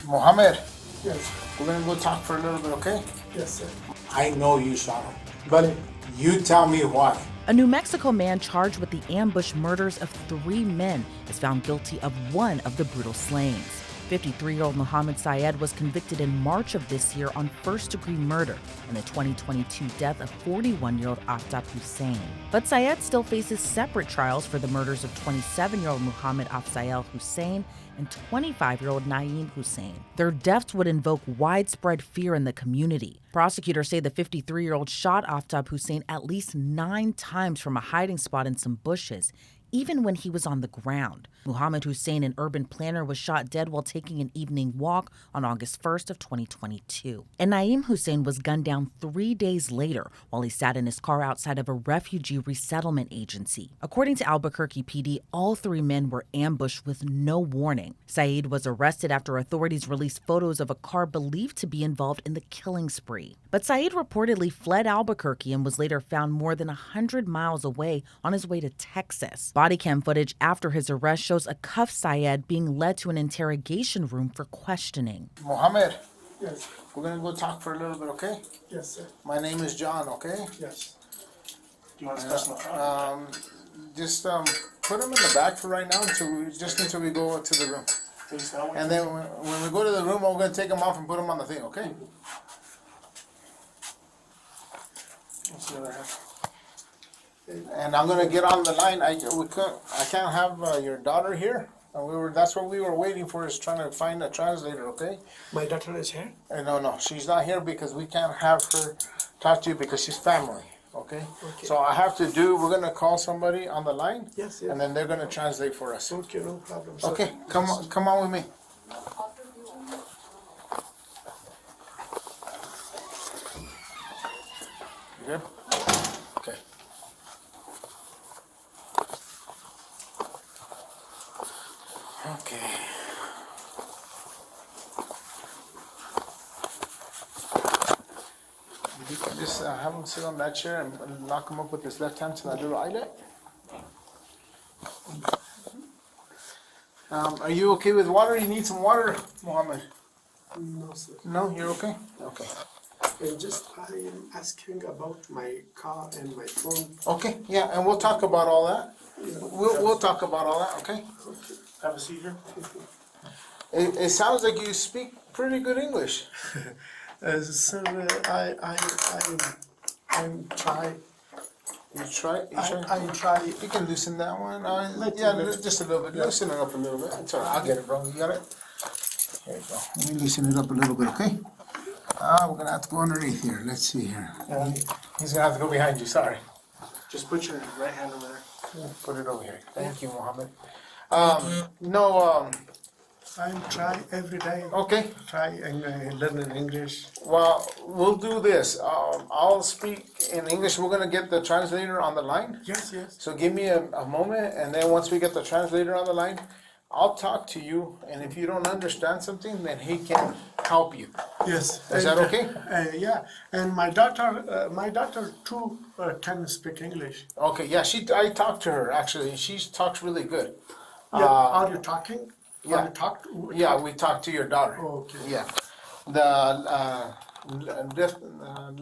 Mohammed, Yes. we're gonna go talk for a little bit, okay? Yes, sir. I know you shot him. Vale. You tell me why. A New Mexico man charged with the ambush murders of 3 men is found guilty of one of the brutal slayings. 53-year-old Mohammed Syed was convicted in March of this year on first-degree murder in the 2022 death of 41-year-old Aftab Hussein. But Syed still faces separate trials for the murders of 27-year-old Mohammed Aftab Hussein and 25-year-old Naeem Hussain. Their deaths would invoke widespread fear in the community. Prosecutors say the 53-year-old shot Aftab Hussein at least 9 times from a hiding spot in some bushes, even when he was on the ground. Mohammed Hussain, an urban planner, was shot dead while taking an evening walk on August 1st of 2022. And Naeem Hussain was gunned down 3 days later while he sat in his car outside of a refugee resettlement agency. According to Albuquerque PD, all 3 men were ambushed with no warning. Syed was arrested after authorities released photos of a car believed to be involved in the killing spree. But Syed reportedly fled Albuquerque and was later found more than 100 miles away on his way to Texas. Body cam footage after his arrest shows a cuffed Syed being led to an interrogation room for questioning. Mohammed, Yes. we're gonna go talk for a little bit, okay? Yes, sir. My name is John, okay? Yes. Do you want to special front? Just put him in the back for right now until we go to the room. And then when we go to the room, I'm gonna take him off and put him on the thing, okay? What's the other half? And I'm gonna get on the line. I can't have your daughter here. And that's what we were waiting for, is trying to find a translator, okay? My daughter is here? No, she's not here because we can't have her talk to you because she's family, okay? So we're gonna call somebody on the line. Yes. And then they're gonna translate for us. Okay, no problem, sir. Okay, come on with me. You good? Okay. Okay. You can just have him sit on that chair and knock him up with his left hand to that little eyelet. Are you okay with water? You need some water, Mohammed? No, sir. No, you're okay? Okay. And just I am asking about my car and my phone. Okay, yeah, and we'll talk about all that. Yeah. We'll talk about all that, okay? Okay. Have a seat here. It sounds like you speak pretty good English. Sir, I'm try. You try? I try. You can loosen that one. Little bit. Just a little bit. Loosen it up a little bit. It's all right. I'll get it, bro. You got it? There you go. Let me loosen it up a little bit, okay? We're gonna have to go underneath here. Let's see here. He's gonna have to go behind you. Sorry. Just put your right hand over there. Put it over here. Thank you, Mohammed. I try every day. Okay. Try and learn English. Well, we'll do this. I'll speak in English. We're gonna get the translator on the line. Yes. So give me a moment, and then once we get the translator on the line, I'll talk to you. And if you don't understand something, then he can help you. Yes. Is that okay? Yeah. And my daughter too can speak English. Okay. Yeah. I talked to her actually. She talks really good. Yeah. Are you talking? Yeah. Are you talk? Yeah. We talked to your daughter. Okay. Yeah. The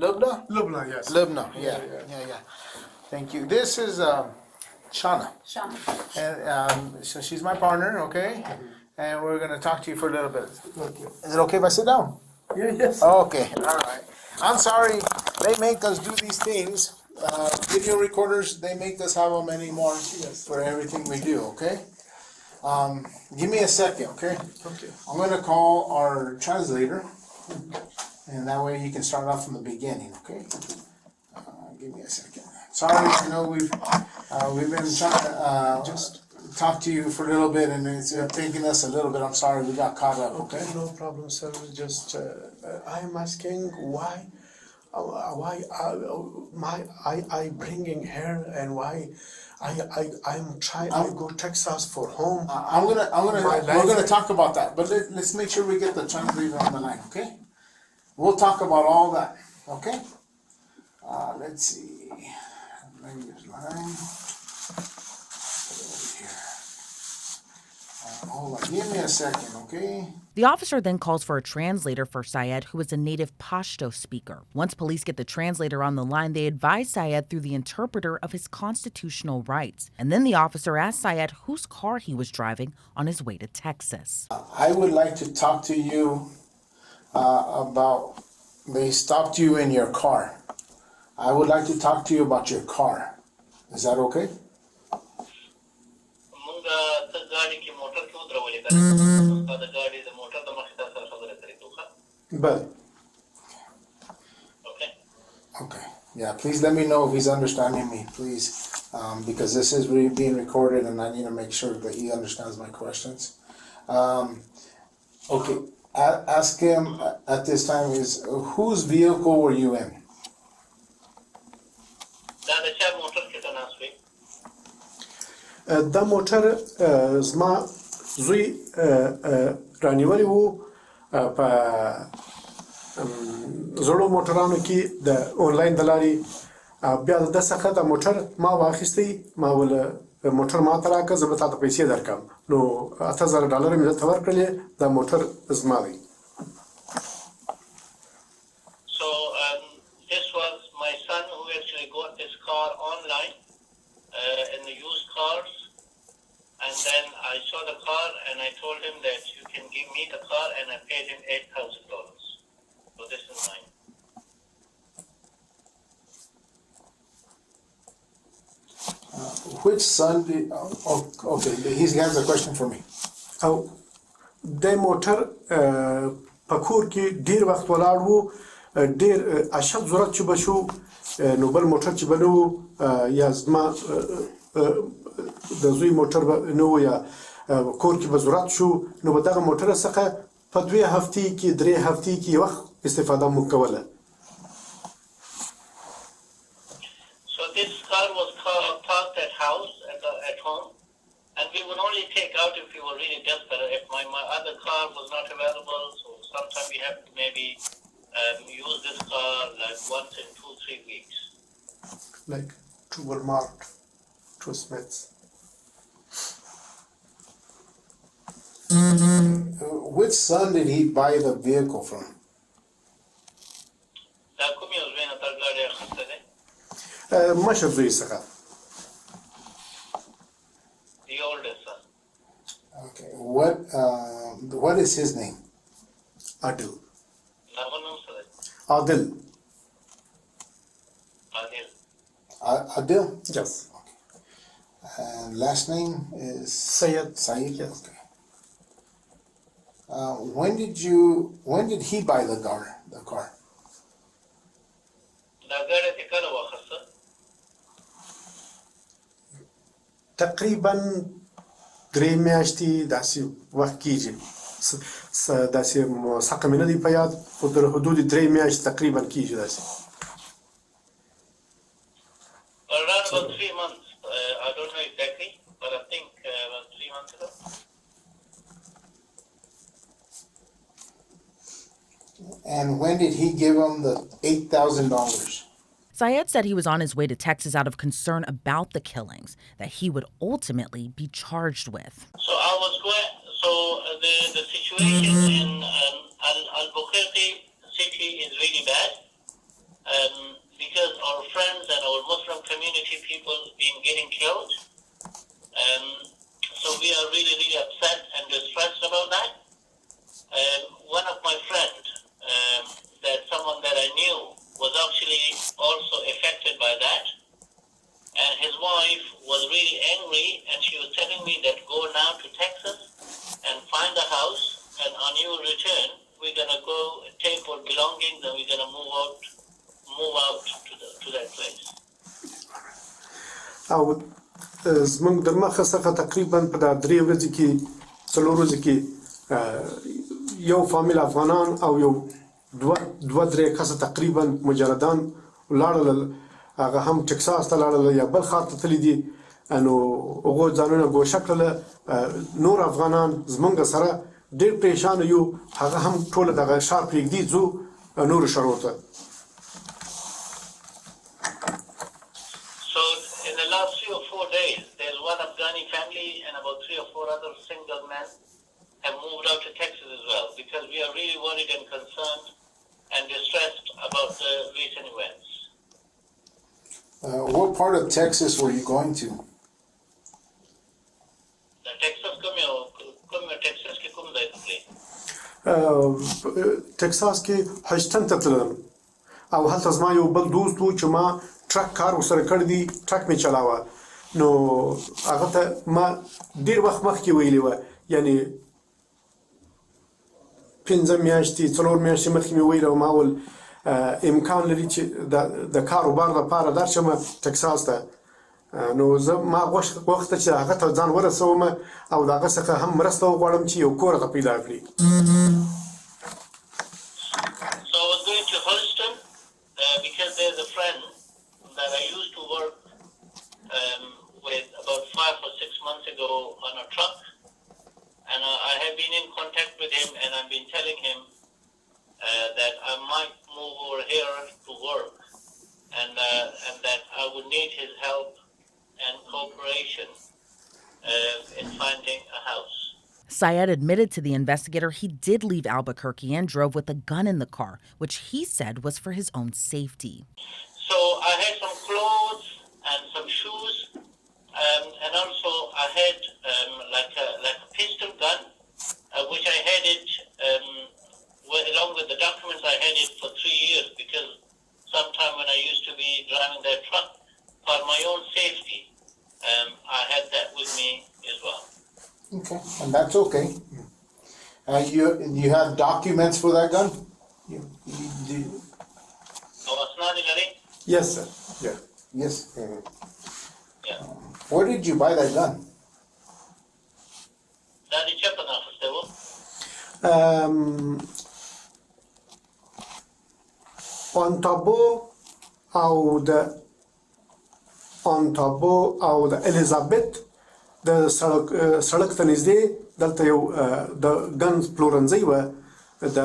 Lubna. Lubna, yes. Lubna. Yeah. Thank you. This is Shana. And so she's my partner, okay? And we're gonna talk to you for a little bit. Okay. Is it okay if I sit down? Yeah, yes. Okay, all right. I'm sorry, they make us do these things. Video recorders, they make us have them anymore for everything we do, okay? Give me a second, okay? Okay. I'm gonna call our translator, and that way you can start off from the beginning, okay? Give me a second. Sorry, I know we've been trying to just talk to you for a little bit, and it's taking us a little bit. I'm sorry, we got caught up. Okay. No problem, sir. Just I'm asking why I bringing her and why I'm trying. I go Texas for home. We're gonna talk about that, but let's make sure we get the translator on the line, okay? We'll talk about all that, okay? Let's see. Language line. Put it over here. Hold on, give me a second, okay? The officer then calls for a translator for Syed, who is a native Pashto speaker. Once police get the translator on the line, they advise Syed through the interpreter of his constitutional rights. And then the officer asks Syed whose car he was driving on his way to Texas. I would like to talk to you about, they stopped you in your car. I would like to talk to you about your car. Is that okay? But Okay. Yeah, please let me know if he's understanding me, please. Because this is being recorded and I need to make sure that he understands my questions. Okay, ask him at this time is, whose vehicle were you in? دا موټر زما زوی رانیولی وو په زړو موټرانو کې د آنلاین د لارې بیا د څخه د موټر ما واخیستی ما ول موټر ما ته راکړه زه به تا ته پیسې درکړم نو $8000 مې درته ورکړلې دا موټر زما دی. This was my son who actually got this car online in the used cars, and then I saw the car and I told him that you can give me the car, and I paid him $8,000. So this is mine. Which son did, okay, he has a question for me. او د موټر په کور کې ډیر وخت ولاړ وو ډیر اشد ضرورت چې بشو نو بل موټر چې بنو یا زما د زوی موټر نو یا کور کې به ضرورت شو نو به دغه موټر څخه په 2 هفتې کې 3 هفتې کې وخت استفاده مو کوله. So this car was parked at house at home, and we would only take out if we were really desperate. If my other car was not available, so sometimes we have to maybe use this car like once in 2-3 weeks. Like to Walmart, to Smith's. Which son did he buy the vehicle from? مشر زوی څخه. The oldest son. Okay, what is his name? عادل. Adil. Adil? Yes. Okay. And last name is? Syed. Syed? Yes. Okay. When did he buy the car? تقریبا 3 میاشتې داسې وخت کېږي داسې مسقه مې نه دی په یاد خو در حدود 3 میاشتې تقریبا کېږي داسې. Around about 3 months. I don't know exactly, but I think about 3 months ago. And when did he give him the $8,000? Syed said he was on his way to Texas out of concern about the killings that he would ultimately be charged with. So I was going. So the situation in Al-Bukhari city is really bad because our friends and our Muslim community people been getting killed. So we are really, really upset and distressed about that. One of my friends, that someone that I knew, was actually also affected by that, and his wife was really angry, and she was telling me that go now to Texas and find a house, and on your return we're gonna go take our belongings and we're gonna move out to that place. او زمونږ د مخه څخه تقریبا په 3 ورځې کې 4 ورځې کې یو فامیل افغانان او یو 2-3 کسه تقریبا مجردان ولاړل هغه هم ټکساس ته لاړل یا بل خاط ته تللی دي نو هغه ځانونه ګوښه کړل نور افغانان زمونږ سره ډېر پریشان یو هغه هم ټول دغه شار پرېږدي ځو نور شارو ته. So in the last 3 or 4 days there's one Afghani family and about 3 or 4 other single men out to Texas as well, because we are really worried and concerned and distressed about the recent events. What part of Texas were you going to? The Texas Texas ke kum zai tle. ټکساس کې هجتن ته تلم او هلته زما یو بل دوست و چې ما ټرک کار ورسره کړی دی ټرک مې چلاوه نو هغه ته ما ډېر وخت مخکې ویلي وه یعنې 5 میاشتې 4 میاشتې مخکې مې ویلي وه ما ول امکان لري چې د کاروبار لپاره درشم ټکساس ته نو زه ما وخت چې هغه ته ځان ورسوم او د هغه څخه هم مرسته وغواړم چې یو کور هغه پیدا کړي So I was going to Houston because there's a friend that I used to work with about 5 or 6 months ago on a truck, and I have been in contact with him, and I've been telling him that I might move over here to work, and that I would need his help and cooperation in finding a house. Syed admitted to the investigator he did leave Albuquerque and drove with a gun in the car, which he said was for his own safety. So I had some clothes and some shoes, and also I had like a pistol gun, which I had it along with the documents. I had it for 3 years because sometime when I used to be driving that truck for my own safety, I had that with me as well. Okay, and that's okay. You have documents for that gun? You So it's not in a ring? Yes, sir. Yeah. Yes. Yeah. Where did you buy that gun? That is Japan office, they were. Ontario او د الیزابت د سړک ته نږدې دلته یو د ګن پلورنځی وه د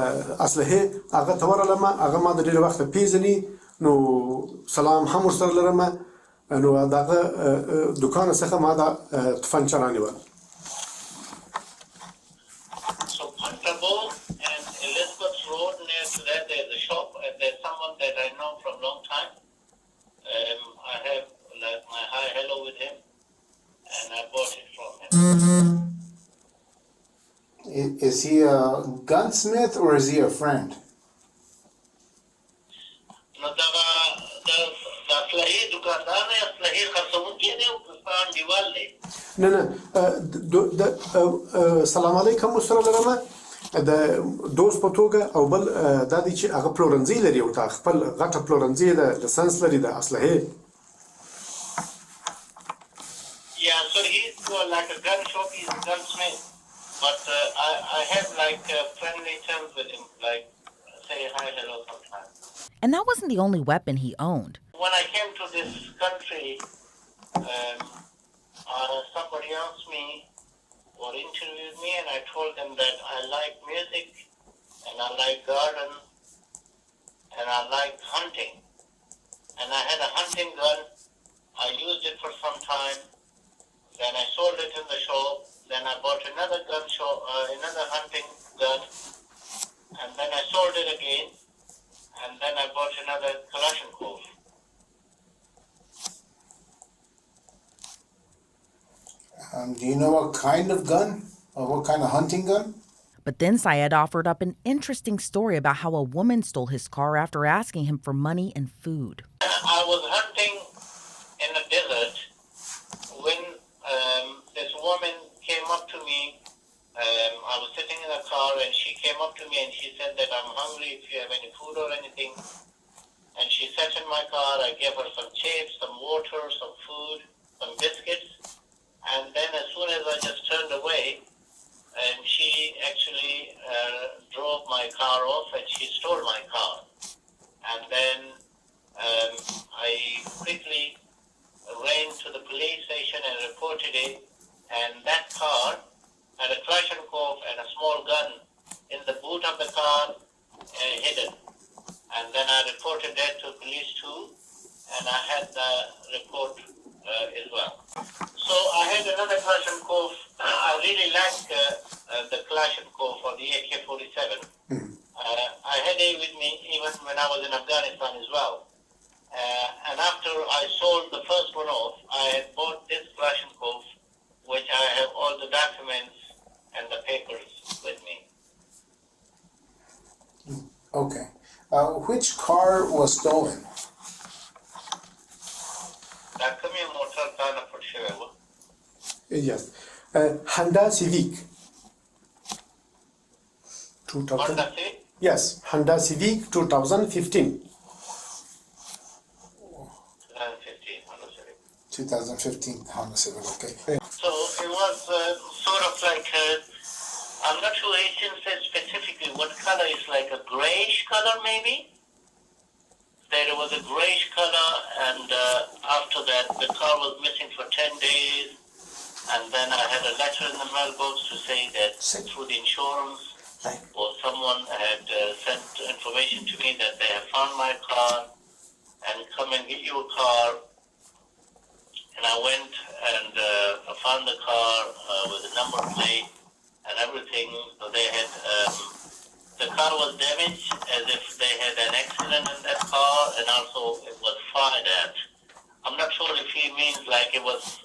اسلحې هغه ته ورغلم هغه ما د ډېر وخته پیژني نو سلام هم ورسره لرم نو د هغه دوکان څخه ما دا توپنچه رانیوه So Pontabo and Elizabeth Road, near to that there's a shop, and there's someone that I know from a long time. I have like my hi hello with him, and I bought it from him. Is he a gunsmith or is he a friend? No, the Aslahi dukandar hai, Aslahi kharsaun ke ne, ustan diwal ne. نه نه سلام علیکم ورسره لرم د دوست په توګه او بل دا دی چې هغه پلورنځي لري او تا خپل غټه پلورنځي د لسنس لري د اسلحې Yeah, so he's like a gun shop, he's a gunsmith. But I have like friendly terms with him, like say hi, hello sometimes. And that wasn't the only weapon he owned. When I came to this country, somebody asked me or interviewed me, and I told them that I like music, and I like garden, and I like hunting. And I had a hunting gun. I used it for some time. Then I sold it in the shop. Then I bought another gun shop, another hunting gun, and then I sold it again. And then I bought another Kalashnikov. Do you know what kind of gun or what kind of hunting gun? But then Syed offered up an interesting story about how a woman stole his car after asking him for money and food. I was hunting in the desert when this woman came up to me. I was sitting in a car and she came up to me and she said that I'm hungry, if you have any food or anything. And she sat in my car. I gave her some chips, some water, some food, some biscuits. And then as soon as I just turned away, and she actually drove my car off and she stole my car. And then I quickly ran to the police station and reported it. And that car had a Kalashnikov and a small gun in the boot of the car hidden. And then I reported that to police too, and I had the report as well. So I had another Kalashnikov. I really like the Kalashnikov stay with me even when I was in Afghanistan as well. And after I sold the first one off, I had bought this Kalashnikov, which I have all the documents and the papers with me. Okay. Which car was stolen? Yes. Honda Civic. 2000. Honda Civic? Yes, Honda Civic 2015. 2015 Honda Civic, okay. So it was sort of like, I'm not sure he didn't say specifically what color, it's like a grayish color maybe? There was a grayish color, and after that the car was missing for 10 days, and then I had a letter in the mailbox to say that through the insurance or someone had sent information to me that they have found my car and come and get your car. And I went and I found the car with a number plate and everything. So they had, the car was damaged as if they had an accident in that car, and also it was fired at. I'm not sure if he means like it was,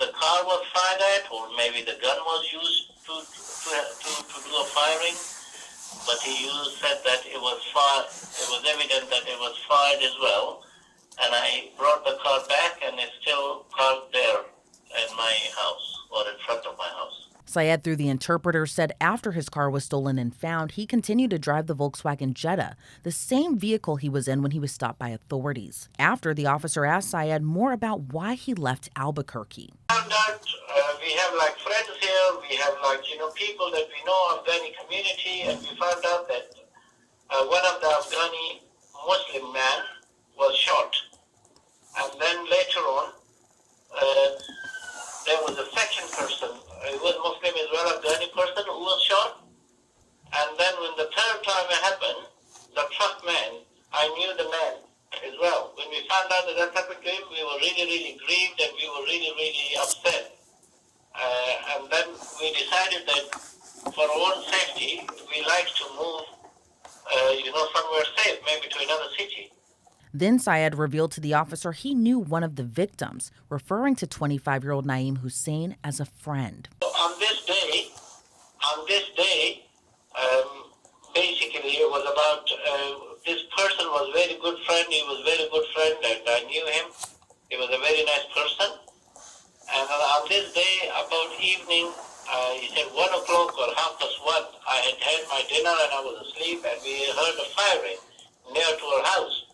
the car was fired at, or maybe the gun was used to do a firing, but he said that it was fired, it was evident that it was fired as well. And I brought the car back, and it's still parked there in my house, or in front of my house. Syed, through the interpreter, said after his car was stolen and found, he continued to drive the Volkswagen Jetta, the same vehicle he was in when he was stopped by authorities. After, the officer asked Syed more about why he left Albuquerque. Found out, we have like friends here, we have like, people that we know, Afghani community, and we found out that one of the Afghani Muslim men was shot. And then later on, there was a second person, he was Muslim as well, Afghani person who was shot. And then when the third time it happened, the truck man, I knew the man as well. When we found out that that happened to him, we were really, really grieved, and we were really, really upset. And then we decided that for our own safety, we like to move, somewhere safe, maybe to another city. Then Syed revealed to the officer he knew one of the victims, referring to 25-year-old Naeem Hussain as a friend. So on this day, basically it was about, this person was very good friend, he was very good friend, and I knew him. He was a very nice person. And on this day, about evening, he said 1 o'clock or 1:30, I had had my dinner and I was asleep, and we heard a firing near to our house.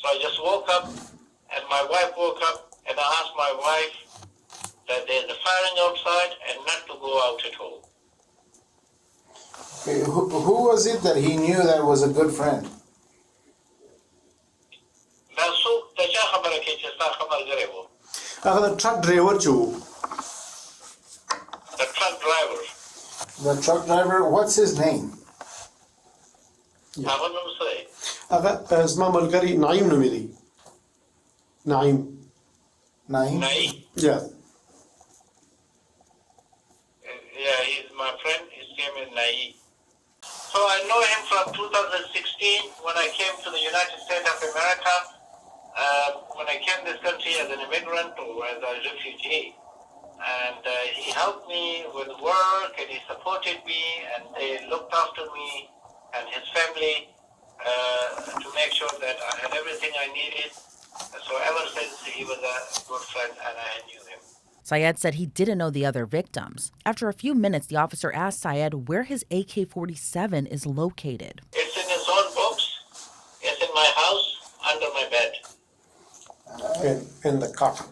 So I just woke up, and my wife woke up, and I asked my wife that there's a firing outside and not to go out at all. Okay, who was it that he knew that was a good friend? The truck driver too. The truck driver. The truck driver, what's his name? I wouldn't say. اسمه ملګری نعیم نومې دی. نعیم. Naeem? Yeah. Yeah, he's my friend. His name is Naeem. So I know him from 2016 when I came to the United States of America. When I came to this country as an immigrant or as a refugee. And he helped me with work, and he supported me, and they looked after me and his family to make sure that I had everything I needed. So ever since, he was a good friend, and I knew him. Syed said he didn't know the other victims. After a few minutes, the officer asked Syed where his AK-47 is located. It's in his own box. It's in my house, under my bed. In the carton.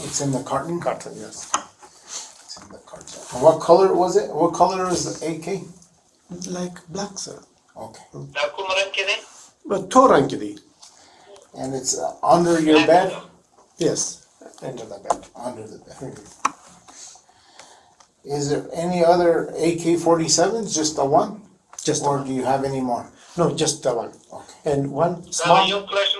It's in the carton? Carton, yes. It's in the carton. And what color was it? What color is the AK? Like black, sir. Okay. But Torankidi. And it's under your bed? Yes, under the bed. Under the bed. Is there any other AK-47s? Just the one? Just the Or one. do you have any more? No, just the one. Okay. And one small. Your question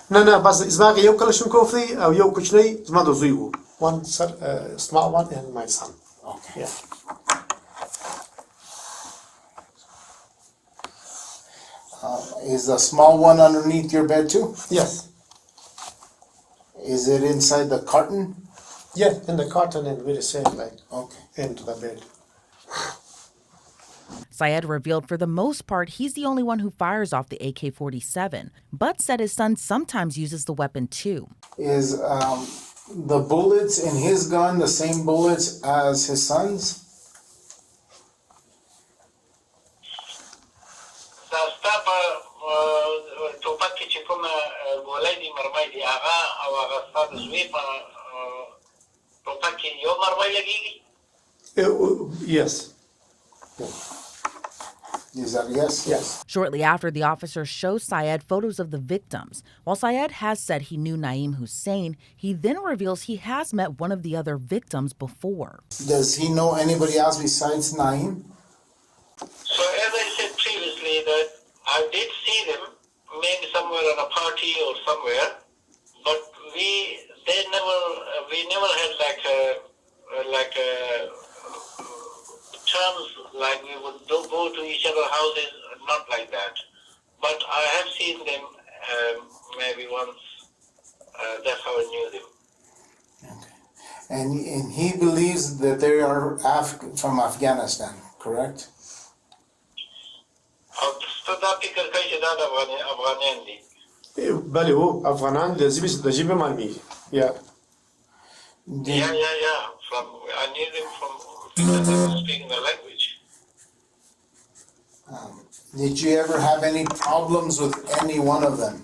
No, بس زما یو کلاشینکوف دی او یو کوچنی زما د زوی وو. One small one and my son. Okay. Yeah. Is the small one underneath your bed too? Yes. Is it inside the carton? Yeah, in the cotton and very safe, like Okay. into the bed. Syed revealed for the most part he's the only one who fires off the AK-47, but said his son sometimes uses the weapon too. Is the bullets in his gun the same bullets as his son's? Yes. Is that yes? Yes. Shortly after, the officers show Syed photos of the victims. While Syed has said he knew Naeem Hussain, he then reveals he has met one of the other victims before. Does he know anybody else besides Naeem? So as I said previously that I did see them maybe somewhere on a party or somewhere, but we never had like a terms like we would go to each other's houses, not like that. But I have seen them maybe once. That's how I knew them. Okay. And he believes that they are from Afghanistan, correct? بله هو افغانان لجیب مالمی. Yeah. Yeah. I knew them from speaking the language. Did you ever have any problems with any one of them?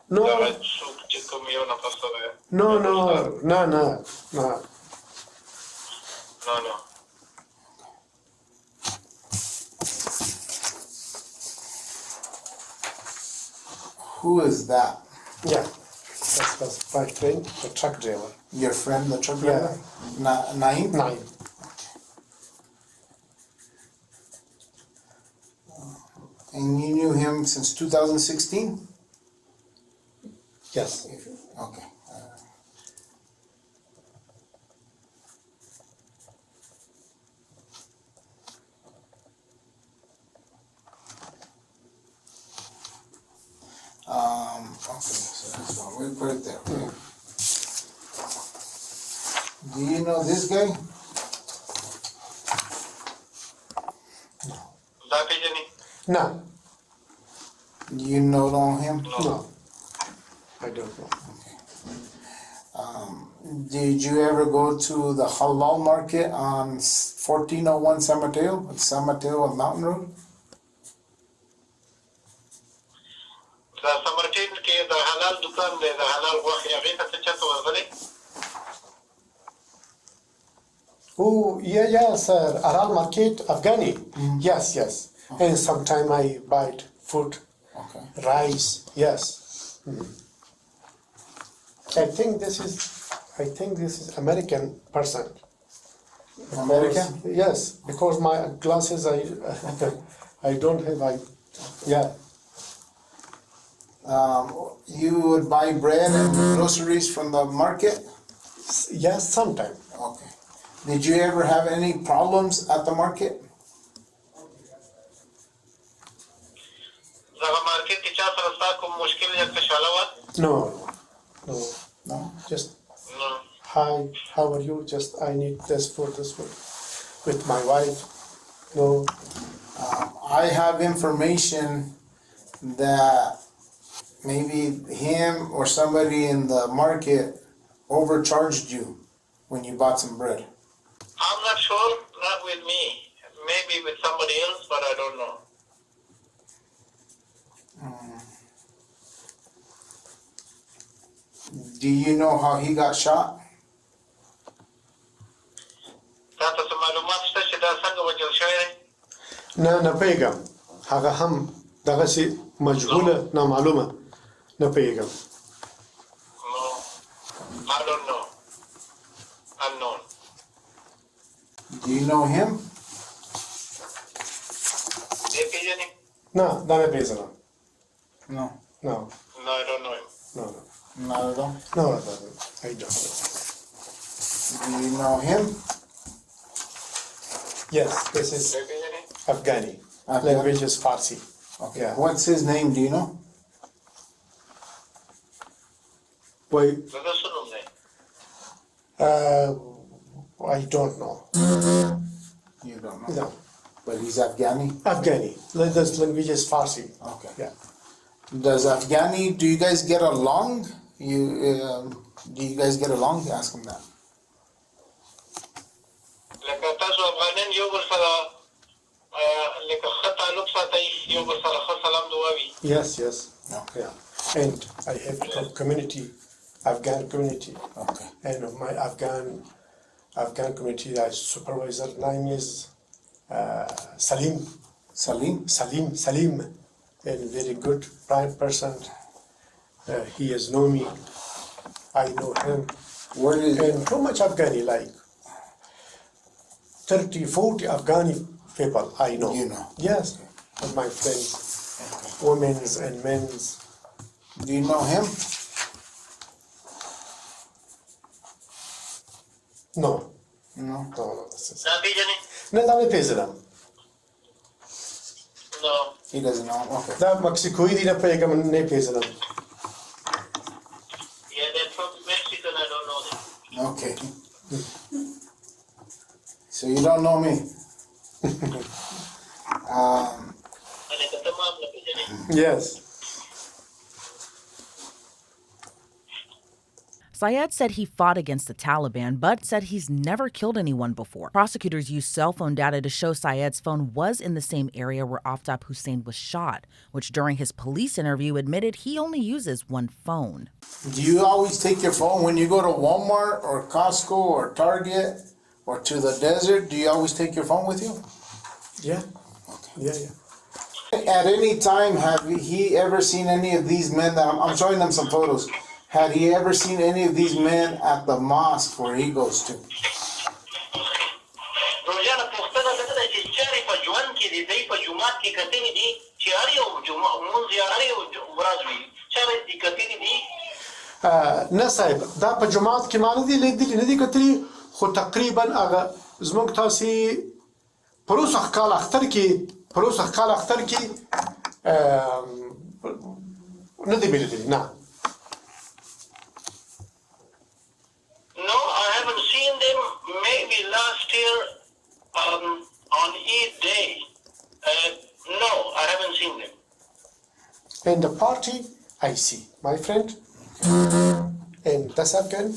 No. No. Who is that? Yeah. That's my friend, the truck driver. Your friend, the truck driver? Naeem? Naeem. And you knew him since 2016? Yes. Okay. Okay, so that's one. We'll put it there. Okay. Do you know this guy? No. You know him? No. I don't know. Did you ever go to the halal market on 1401 San Mateo? It's San Mateo on Mountain Road? Oh, yeah, sir. Aral Market, Afghani. Yes. Okay. And sometime I buy food, Okay. rice. Yes. I think this is American person. American? Yes, because my glasses I don't have. Yeah. You would buy bread and groceries from the market? Yes, sometime. Okay. Did you ever have any problems at the market? No. No? Just No. hi, how are you? Just I need this food with my wife. No. I have information that maybe him or somebody in the market overcharged you when you bought some bread. I'm not sure, not with me. Maybe with somebody else, but I don't know. Do you know how he got shot? نه پیغام هغه هم دغه سي مجهوله نامعلومه نه پیغام. No, I don't know. Unknown. Do you know him? نه دا نه پیژنم. No. No. No, I don't know him. No. Not at all. No, I don't. Do you know him? Yes, this is Afghani. Language is Farsi. Okay. Yeah. What's his name? Do you know? Why? Well, I don't know. You don't know. No. But he's Afghani? Afghani. This language is Farsi. Okay. Yeah. Does Afghani, do you guys get along? Do you guys get along? Ask him that. لکه تاسو افغانان یو بل سره لکه ښه تعلق ساتئ یو بل سره ښه سلام دعا وي. Yes, yes. Okay. Yeah. And I have a community, Afghan community. Okay. And my Afghan community supervisor name is Salim. Salim? And very good, prime person. He has known me. I know him. Where is And how much Afghani, like 30, 40 Afghani people I know. You know. Yes, of my friends, women's and men's. Do you know him? No. No. This is. دا پیژنې؟ No, دا نه پیژنم. نو He doesn't know. Okay. دا مکسیکویی دی نه پیژنم نه پیژنم. yeah, they're from Mexico and I don't know them. Okay. So you don't know me? لکه ته ما هم نه پیژنې. Yes. Syed said he fought against the Taliban, but said he's never killed anyone before. Prosecutors used cell phone data to show Syed's phone was in the same area where Aftab Hussein was shot, which during his police interview admitted he only uses one phone. Do you always take your phone when you go to Walmart or Costco or Target or to the desert? Do you always take your phone with you? Yeah. Yeah. At any time, have he ever seen any of these men that I'm showing them some photos? Had he ever seen any of these men at the mosque where he goes to? روژانه پوښتنه دا ده چې چېرې په ژوند کې د دوی په جومات کې کتلي دي چې هر یو لمونځ یا هر یو ورځ وي چېرې دې کتلي دي؟ نه صاحب دا په جماعت کې ما نه دي لیدلي نه دي کتلي خو تقریبا هغه زموږ تاسې پروسه کال اختر کې نه دي لیدلي نه. No, I haven't seen them. Maybe last year on Eid day. No, I haven't seen them. In the party, I see my friend, and that's Afghan.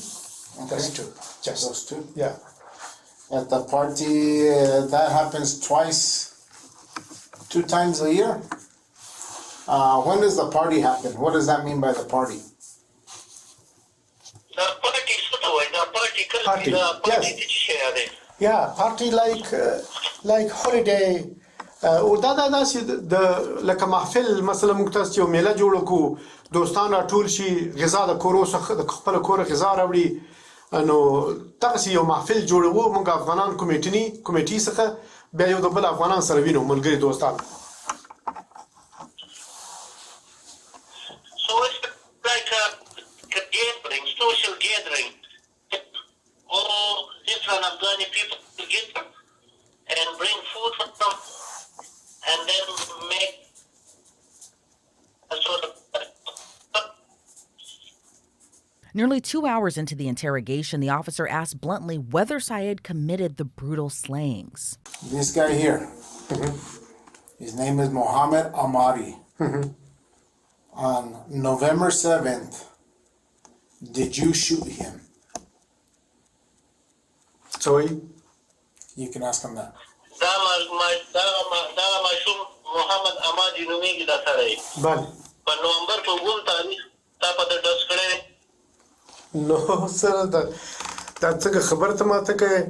That's two. Just Those two? Yeah. At the party, that happens twice, 2 times a year? When does the party happen? What does that mean by the party? The party څه ته وایي؟ دا party کله Party, چې دا party yes. څه شی دی؟ Yeah, party like holiday. او دا داسې د لکه محفل مثلا موږ تاسو یو میله جوړ کړو دوستان راټول شي غذا د کورو څخه د خپل کور غذا راوړي نو تاسو یو محفل جوړو موږ افغانان کمیټي څخه بیا یو د بل افغانان سره وینو ملګری دوستان. So it's like a gathering, social gathering. All different Afghani people together and bring food for them and then make a sort of. Nearly 2 hours into the interrogation, the officer asked bluntly whether Syed committed the brutal slayings. This guy here, his name is Mohammed Amari. On November 7th, did you shoot him? Sorry? You can ask him that. دا ماشوم محمد امادي نومېږي دا سړی بله په نومبر په 9 تاریخ تا په د ډس کړی نو سره دا څنګه خبره ته ماته کوې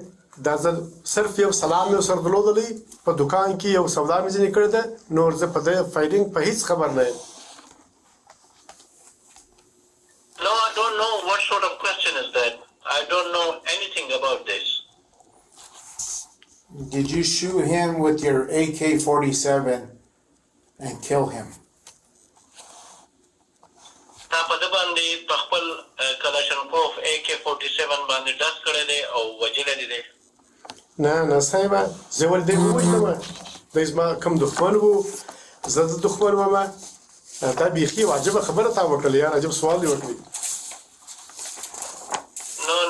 دا زه صرف یو سلام یو سره درلودلی په دکان کې یو سودا مې ځینې کړې ده نور زه په دې فایرینګ په هیڅ خبر نه یم. No, I don't know what sort of question is that. I don't know anything about this. Did you shoot him with your AK-47 and kill him? تا په د باندې په خپل کلاشنکوف AK-47 باندې ډس کړی دی او وجلی دی. نه صاحبه زه ولې دی ووجنم دی زما کوم دښمن و زه د دښمن وم دا بیخي واجبه خبره تا وکړل یار عجب سوال دی وکړي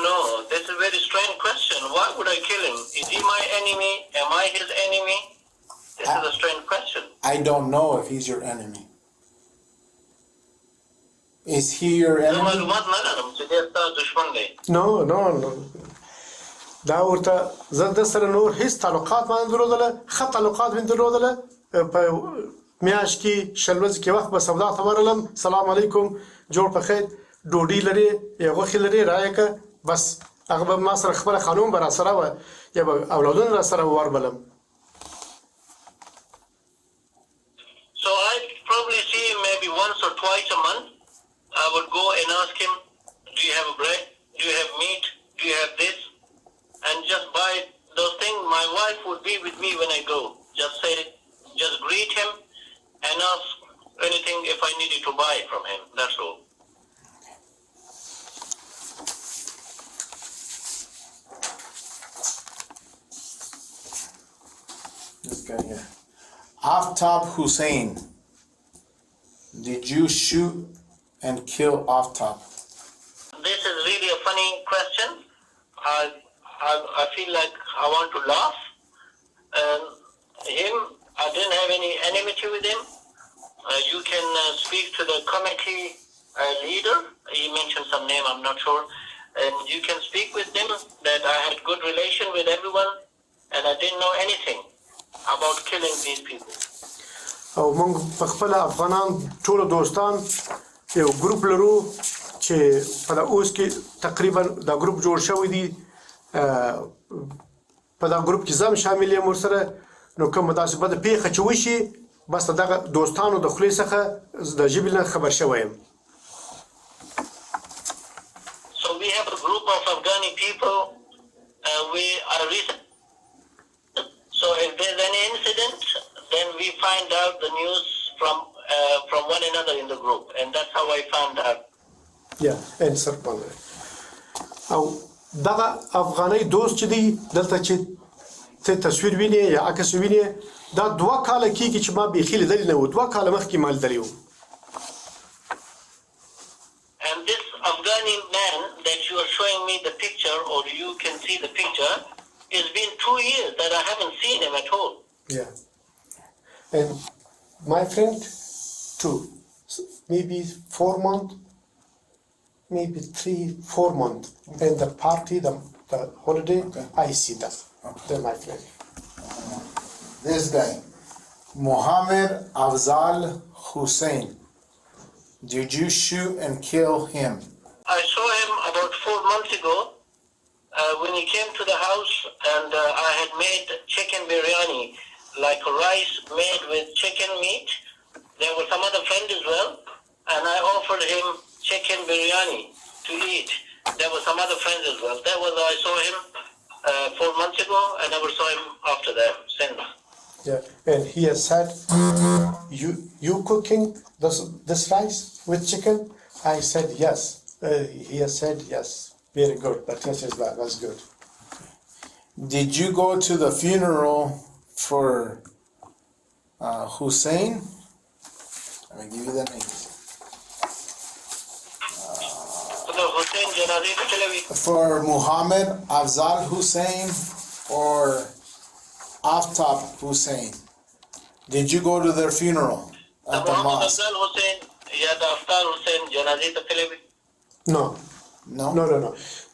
No, this is a very strange question. Why would I kill him? Is he my enemy? Am I his enemy? This is a strange question. I don't know if he's your enemy. Is he your زه enemy? معلومات نه لرم چې دی ستا دښمن دی. نو دا ورته زه د سره نور هیڅ تعلقات باندې درلودله ښه تعلقات مې درلودله په میاشت کې شل ورځې کې وخت به سودا ته ورغلم سلام علیکم جوړ په خیر ډوډۍ لرې یا غوښې لرې رایې که بس هغه به ما سره خپله خانوم به راسره وه یا به اولادونه راسره وربلم So I'd probably see him maybe once or twice a month. I would go and ask him, do you have bread? Do you have meat? Do you have this? And just buy those things. My wife would be with me when I go. Just greet him and ask anything if I needed to buy from him. That's all. This guy here. Aftab Hussein. Did you shoot and kill Aftab? This is really a funny question. I feel like I want to laugh. I didn't have any enmity with him. You can speak to the committee leader. He mentioned some name, I'm not sure. And you can speak with them that I had good relation with everyone and I didn't know anything about killing these people. او موږ په خپل افغانان ټول دوستان یو ګروپ لرو چې په اوس کې تقریبا دا ګروپ جوړ شوی دی په دا ګروپ کې زم شامل یم ورسره نو کوم داسې بده پیښه چې وشي بس دغه دوستانو د خولې څخه د ژبې نه خبر شوی یم So we have a group of Afghani people. We are recent. So if there's any incident, then we find out the news from one another in the group, and that's how I found out. یا انسر باندې او دغه افغاني دوست چې دی دلته چې ته تصویر ویني یا عکس ویني دا 2 کاله کېږي چې ما بیخي لیدلی نه و 2 کاله مخکې ما لیدلی و And this Afghani man that you are showing me the picture, or you can see the picture, it's been 2 years that I haven't seen him at all. Yeah. And my friend, too, maybe 4 months, maybe 3-4 months. And the party, the holiday, I see that. They're my friend. This guy, Mohammed Afzal Hussein. Did you shoot and kill him? I saw him about 4 months ago when he came to the house, and I had made chicken biryani, like rice made with chicken meat. There was some other friend as well, and I offered him chicken biryani to eat. There were some other friends as well. That was I saw him 4 months ago. I never saw him after that since. Yeah. And he has said, you cooking this rice with chicken? I said yes. He has said yes. Very good. But yes, that's good. Did you go to the funeral for Hussein? Let me give you the name. For Muhammad Afzal Hussein or Aftab Hussein. Did you go to their funeral at the Muhammad mosque? Afzal Hussein, the Aftab Hussein, No. No. No.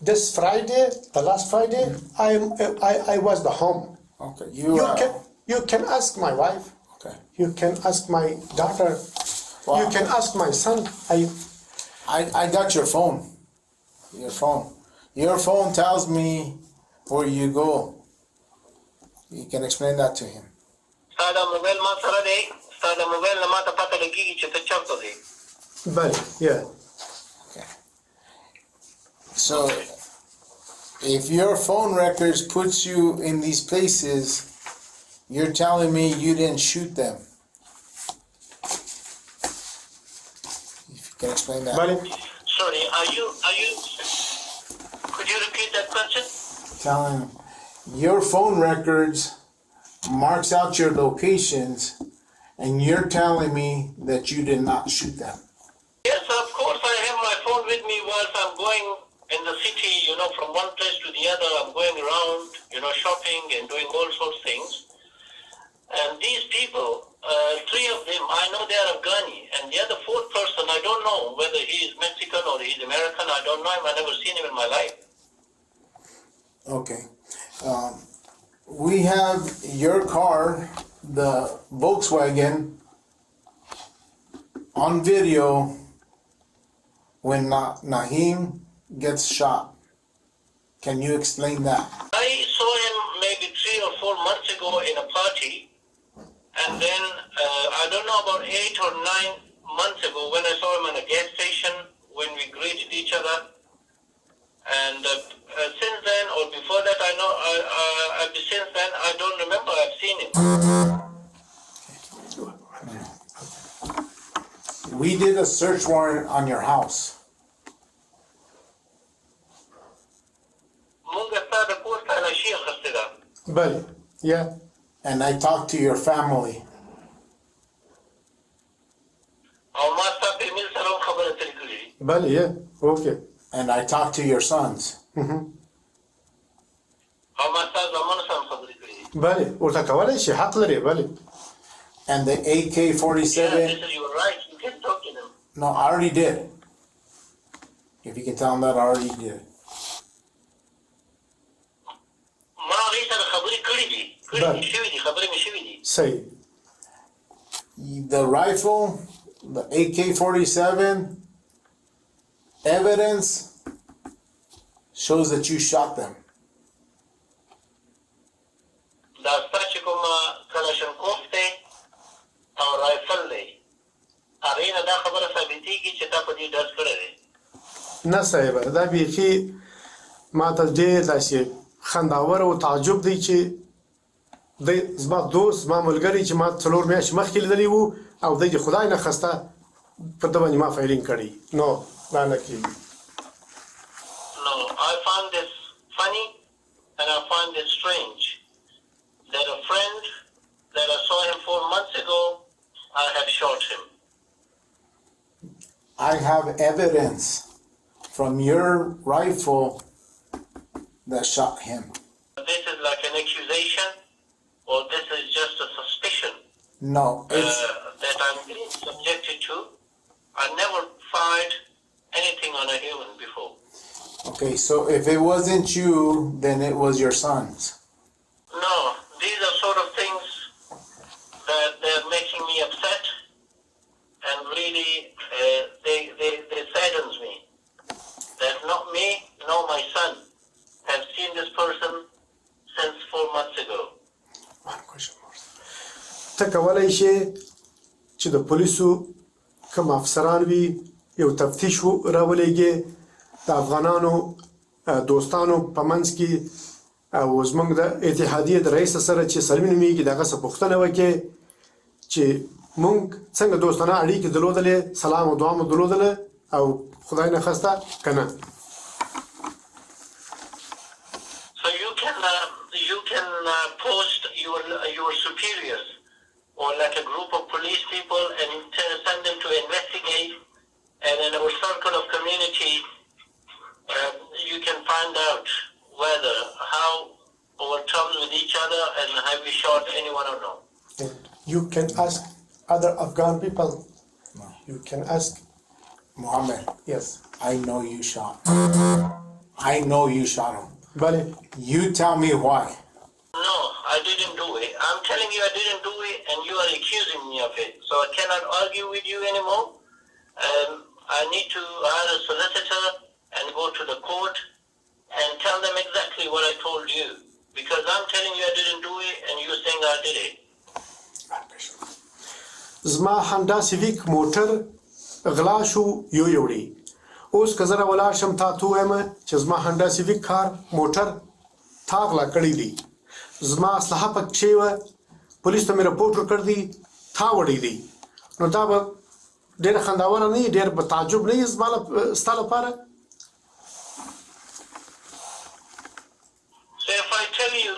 This Friday, the last Friday, I was the home. Okay. You can ask my wife. Okay. You can ask my daughter. Wow. You can ask my son. I got your phone. Your phone tells me where you go. You can explain that to him. Yeah. Okay. So, if your phone records puts you in these places, you're telling me you didn't shoot them. If you can explain that. Sorry, are you? Could you repeat that question? Telling your phone records marks out your locations, and you're telling me that you did not shoot them. Yes, of course, I have my phone with me whilst I'm going in the city, from one place to the other. I'm going around, shopping and doing all sorts of things. And these people, 3 of them, I know they are Afghani. And the other 4th person, I don't know whether he is Mexican or he's American. I don't know him. I've never seen him in my life. Okay. We have your car, the Volkswagen, on video when Naeem gets shot. Can you explain that? I saw him maybe 3 or 4 months ago in a party. And then, I don't know, about 8 or 9 months ago when I saw him at a gas station, when we greeted each other. And since then, or before that, since then, I don't remember I've seen him. We did a search warrant on your house. بله یا And I talked to your family. بله یا اوکی And I talked to your sons. بله ورته کولای شي حق لري بله And the AK-47. You were right. You can talk to them. No, I already did. If you can tell them that, I already did. صحیح The rifle, the AK-47, evidence shows that you shot them. نه صاحب دا بیخي ما ته ډېر داسې خنداور او تعجب دی چې د زما دوست زما ملګری چې ما 4 میاشتې مخکې لیدلی وو او دی د خدای نه خسته په ده باندې ما فایرینګ کړی نو دا نه کېږي. No, I found this funny and I find it strange that a friend that I saw him 4 months ago, I have shot him. I have evidence from your rifle that shot him. This is like an accusation, or this is just a suspicion No, it's that I'm being subjected to. I never fired anything on a human before. okay. So if it wasn't you, then it was your sons. No, these are sort of things that they're making me upset, and really they saddens me. That not me, nor my son have seen this person since 4 months ago. ته کولی شې چې د پولیسو کوم افسران وي یو تفتیش راولېږې د افغانانو دوستانو په منځ کې او زموږ د اتحادیې د رئیس سره چې سلمي نومېږي د هغه څه پوښتنه وکړې چې موږ څنګه دوستانه اړیکې درلودلې سلام او دعا مو درلودله او خدای نخواسته که نه. So you can post your superiors or like a group of police people and send them to investigate, and in our circle of community you can find out whether how our terms with each other and have we shot anyone or no. You can ask other Afghan people. You can ask. Muhammad, Yes. I know you shot. I know you shot him. بله You tell me why. No, I didn't do it. I'm telling you I didn't do it, and you are accusing me of it. So I cannot argue with you anymore. I need to hire a solicitor and go to the court and tell them exactly what I told you. Because I'm telling you I didn't do it, and you're saying I did it. زما هانډا سیویک موټر غلا شو یوړی اوس که زه راولاړ شم تا ته ووایم چې زما هانډا سیویک کار موټر تا غلا کړی دی زما اسلحه پکې وه پولیس ته مې رپورټ ورکړ دی تا وړی دی نو دا به ډېره خنداوره نه وي ډېر به تعجب نه وي ستا لپاره. So if I tell tell you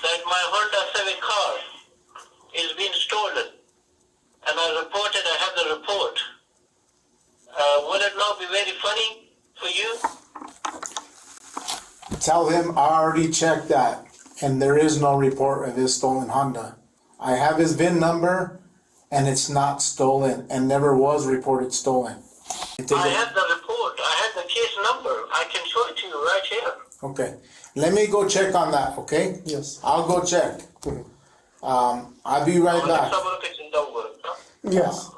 that my Honda Civic car is being stolen, and I have the report. Would it not be very funny for you? Tell him I already checked that, and there is no report of his stolen Honda. I have his VIN number, and it's not stolen, and never was reported stolen. I have the report. I have the case number. I can show it to you right here. Okay, let me go check on that, okay? Yes. I'll go check. I'll be right back. Yes.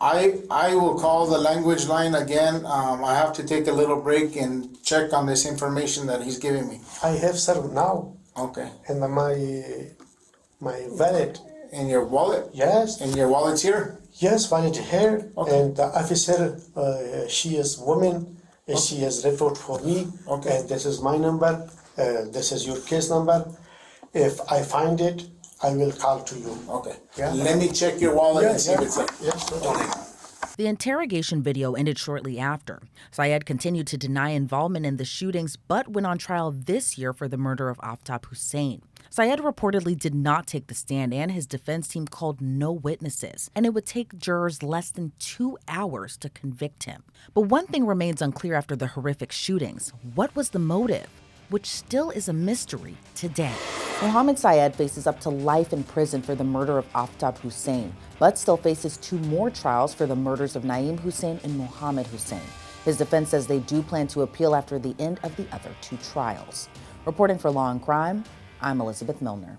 I will call the language line again. I have to take a little break and check on this information that he's giving me. I have served now. Okay. And my wallet. In your wallet? Yes. And your wallet's here? Yes, wallet here. Okay. And the officer, she is woman. She has report for me. Okay. And this is my number. This is your case number. If I find it, I will call to you. Okay. Yeah. Let me check your wallet and see if it's there. Yes. The interrogation video ended shortly after. Syed continued to deny involvement in the shootings, but went on trial this year for the murder of Aftab Hussein. Syed reportedly did not take the stand, and his defense team called no witnesses, and it would take jurors less than 2 hours to convict him. But one thing remains unclear after the horrific shootings. What was the motive? Which still is a mystery today. Mohammed Syed faces up to life in prison for the murder of Aftab Hussein, but still faces 2 more trials for the murders of Naeem Hussain and Mohammed Hussein. His defense says they do plan to appeal after the end of the other 2 trials. Reporting for Law and Crime, I'm Elizabeth Millner.